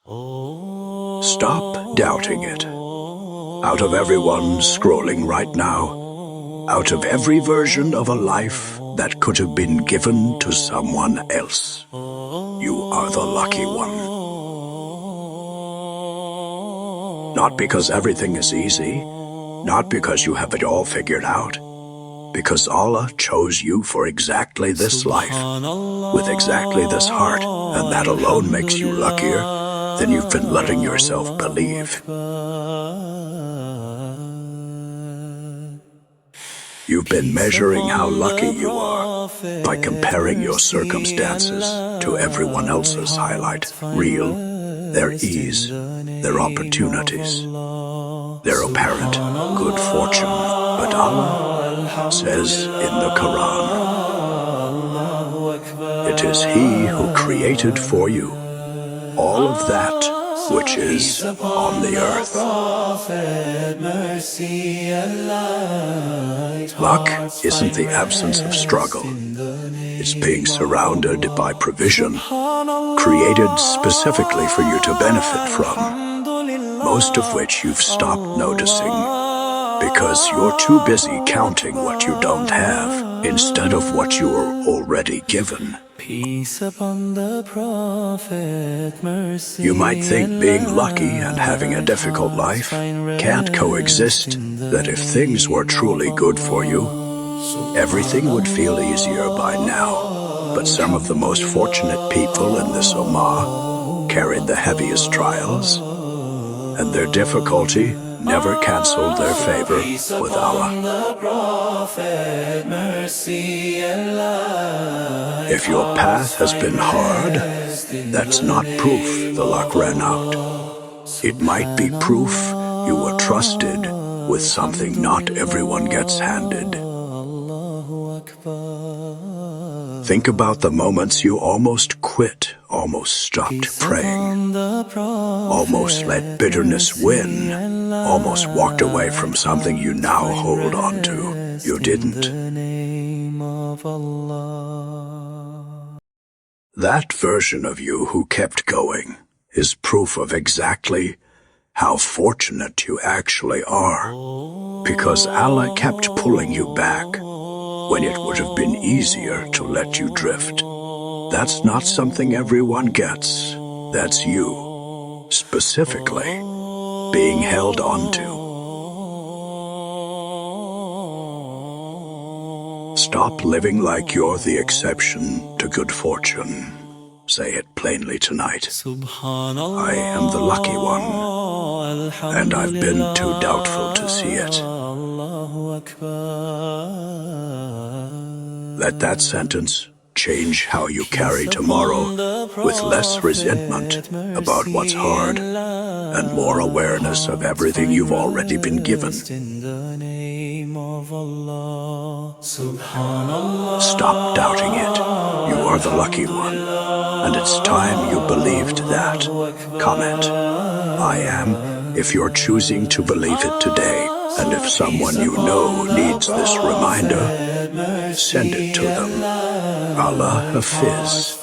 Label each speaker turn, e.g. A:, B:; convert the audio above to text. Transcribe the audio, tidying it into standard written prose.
A: Stop doubting it. Out of everyone scrolling right now, out of every version of a life that could have been given to someone else, you are the lucky one. Not because everything is easy, not because you have it all figured out, because Allah chose you for exactly this life, with exactly this heart, and that alone makes you luckier than you've been letting yourself believe. You've been measuring how lucky you are by comparing your circumstances to everyone else's highlight reel, their ease, their opportunities, their apparent good fortune. But Allah says in the Quran, it is He who created for you all of that which is on the earth. Luck isn't the absence of struggle. It's being surrounded by provision, created specifically for you to benefit from, most of which you've stopped noticing because you're too busy counting what you don't have instead of what you're already given.
B: Peace upon the Prophet, mercy.
A: You might think being lucky and having a difficult life can't coexist, that if things were truly good for you, everything would feel easier by now. But some of the most fortunate people in this Ummah carried the heaviest trials, and their difficulty never canceled their favor with Allah. If your path has been hard, that's not proof the luck ran out. It might be proof you were trusted with something not everyone gets handed. Think about the moments you almost quit, almost stopped praying, almost let bitterness win, almost walked away from something you now hold on to. You didn't. That version of you who kept going is proof of exactly how fortunate you actually are, because Allah kept pulling you back when it would have been easier to let you drift. That's not something everyone gets. That's you, specifically, being held onto. Stop living like you're the exception to good fortune. Say it plainly tonight. I am the lucky one, and I've been too doubtful to see it. Let that sentence change how you carry tomorrow, with less resentment about what's hard and more awareness of everything you've already been given. Stop doubting it. You are the lucky one, and it's time you believed that. Comment, I am, if you're choosing to believe it today. And if someone you know needs this reminder, send it to them. Allah Hafiz.